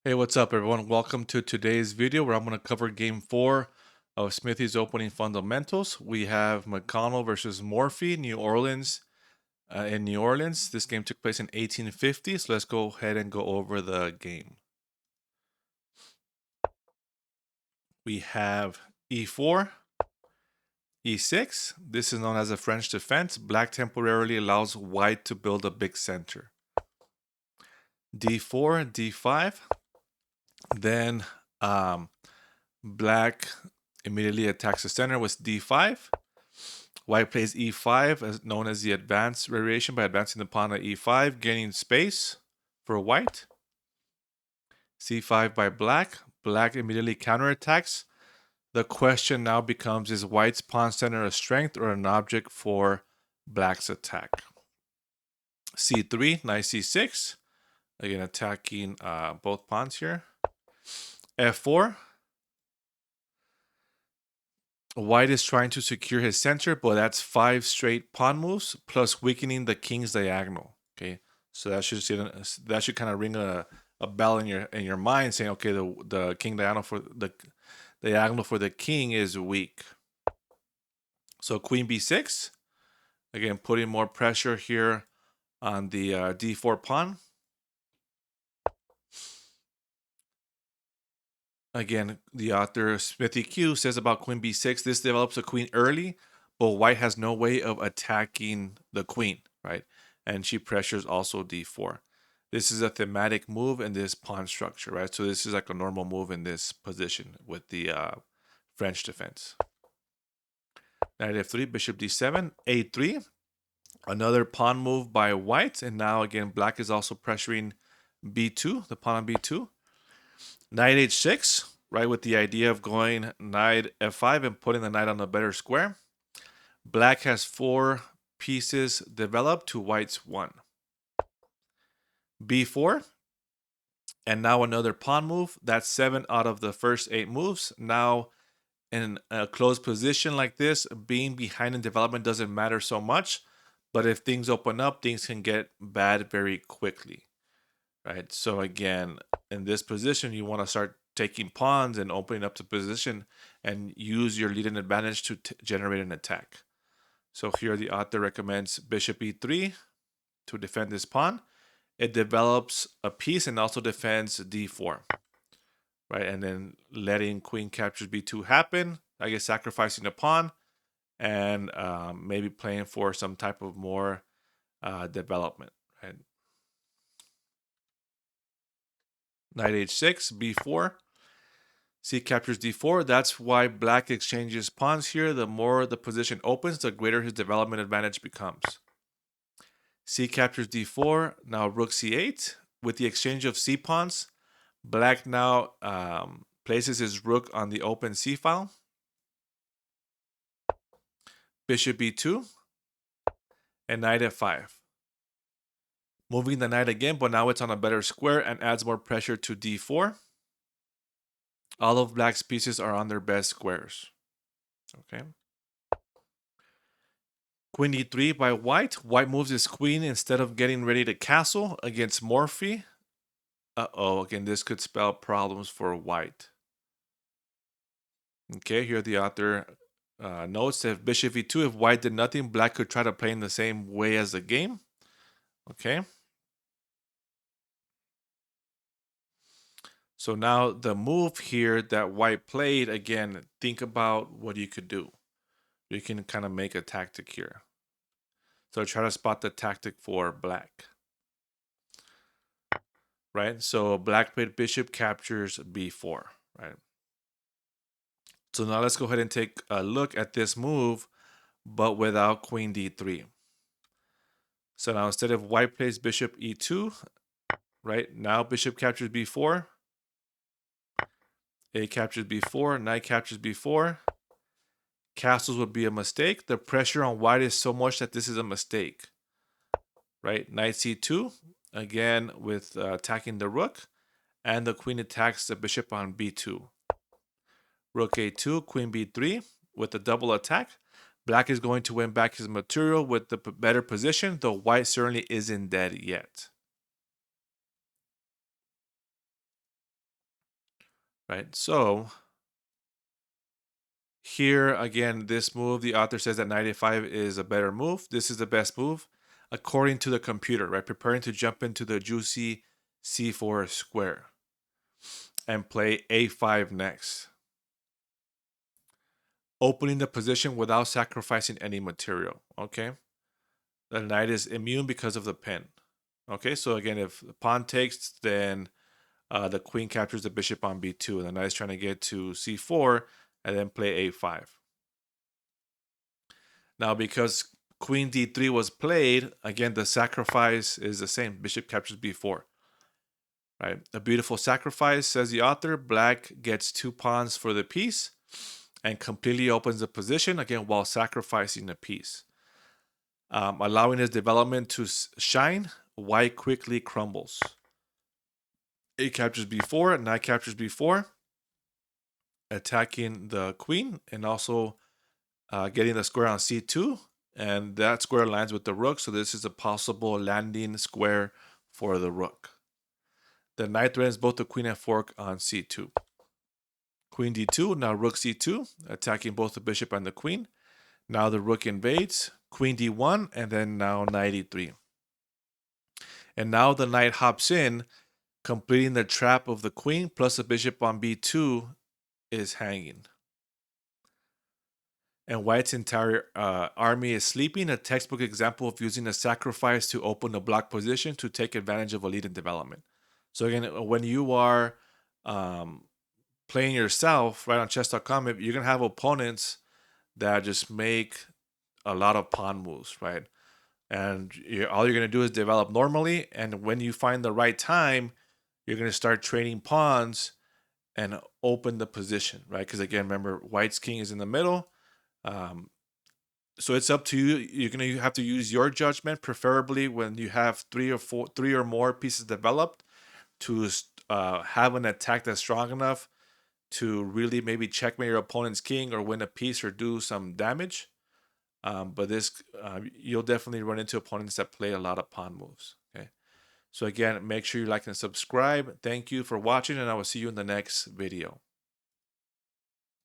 Hey, what's up, everyone? Welcome to today's video where I'm going to cover game 4 of Smithy's Opening Fundamentals. We have McConnell versus Morphy, New Orleans, in New Orleans. This game took place in 1850, so let's go ahead and go over the game. We have e4, e6. This is known as a French defense. Black temporarily allows white to build a big center. d4, d5. Then black immediately attacks the center with d5. White plays e5, as known as the advanced variation, by advancing the pawn to e5, gaining space for white. c5 by black. Black immediately counterattacks. The question now becomes, is white's pawn center a strength or an object for black's attack? c3, knight c6. Again, attacking both pawns here. f4. White is trying to secure his center, but that's 5 straight pawn moves plus weakening the king's diagonal. Okay, so that should kind of ring a bell in your mind, saying, okay, the king diagonal for the diagonal for the king is weak. So queen b6, again putting more pressure here on the d4 pawn. Again, the author SmithyQ says about queen b6, this develops a queen early, but white has no way of attacking the queen, right? And she pressures also d4. This is a thematic move in this pawn structure, right? So this is like a normal move in this position with the French defense. Knight f3, bishop d7, a3. Another pawn move by white, and now again black is also pressuring b2, the pawn on b2. Knight h6, right, with the idea of going knight f5 and putting the knight on a better square. Black has 4 pieces developed to white's 1. b4, and now another pawn move. That's 7 out of the first 8 moves. Now, in a closed position like this, being behind in development doesn't matter so much. But if things open up, things can get bad very quickly, right? So again, in this position, you want to start taking pawns and opening up the position and use your lead and advantage to generate an attack. So here the author recommends bishop e3 to defend this pawn. It develops a piece and also defends d4, right? And then letting queen captures b2 happen, I guess sacrificing a pawn and maybe playing for some type of more development, right? Knight h6, b4. C captures d4. That's why black exchanges pawns here. The more the position opens, the greater his development advantage becomes. C captures d4. Now rook c8. With the exchange of c pawns, black now places his rook on the open c file. Bishop b2. And knight f5. Moving the knight again, but now it's on a better square and adds more pressure to d4. All of black's pieces are on their best squares. Okay. Queen e3 by white. White moves his queen instead of getting ready to castle against Morphy. Uh-oh, again, this could spell problems for white. Okay, here the author notes that if bishop e2, if white did nothing, black could try to play in the same way as the game. Okay. So now the move here that white played, again, think about what you could do. You can kind of make a tactic here. So try to spot the tactic for black. Right? So black played bishop captures b4, right? So now let's go ahead and take a look at this move, but without queen d3. So now instead of white plays bishop e2, right? Now bishop captures b4. A captures b4, knight captures b4. Castles would be a mistake. The pressure on white is so much that this is a mistake, right? Knight c2, again with attacking the rook, and the queen attacks the bishop on b2. Rook a2, queen b3 with a double attack. Black is going to win back his material with the better position, though white certainly isn't dead yet. right? So here again, this move, the author says that knight a5 is a better move. This is the best move according to the computer, right? Preparing to jump into the juicy c4 square and play a5 next. Opening the position without sacrificing any material, okay? The knight is immune because of the pin. Okay, so again, if the pawn takes, then the queen captures the bishop on b2, and the knight is trying to get to c4 and then play a5. Now, because queen d3 was played, again, the sacrifice is the same. Bishop captures b4. Right? A beautiful sacrifice, says the author. Black gets 2 pawns for the piece and completely opens the position, again, while sacrificing a piece. Allowing his development to shine, white quickly crumbles. A captures b4, knight captures b4, attacking the queen and also getting the square on c2, and that square lands with the rook, so this is a possible landing square for the rook. The knight threatens both the queen and fork on c2. Queen d2, now rook c2, attacking both the bishop and the queen. Now the rook invades, queen d1, and then now knight e3. And now the knight hops in, completing the trap of the queen, plus the bishop on b2 is hanging. And white's entire army is sleeping, a textbook example of using a sacrifice to open a block position to take advantage of a lead in development. So again, when you are playing yourself, right, on chess.com, you're going to have opponents that just make a lot of pawn moves, right? And all you're going to do is develop normally, and when you find the right time, you're going to start training pawns and open the position, right? Because again, remember, white's king is in the middle. So it's up to you. You're going to have to use your judgment, preferably when you have three or more pieces developed, to have an attack that's strong enough to really maybe checkmate your opponent's king or win a piece or do some damage. But you'll definitely run into opponents that play a lot of pawn moves. Okay. So again, make sure you like and subscribe. Thank you for watching, and I will see you in the next video.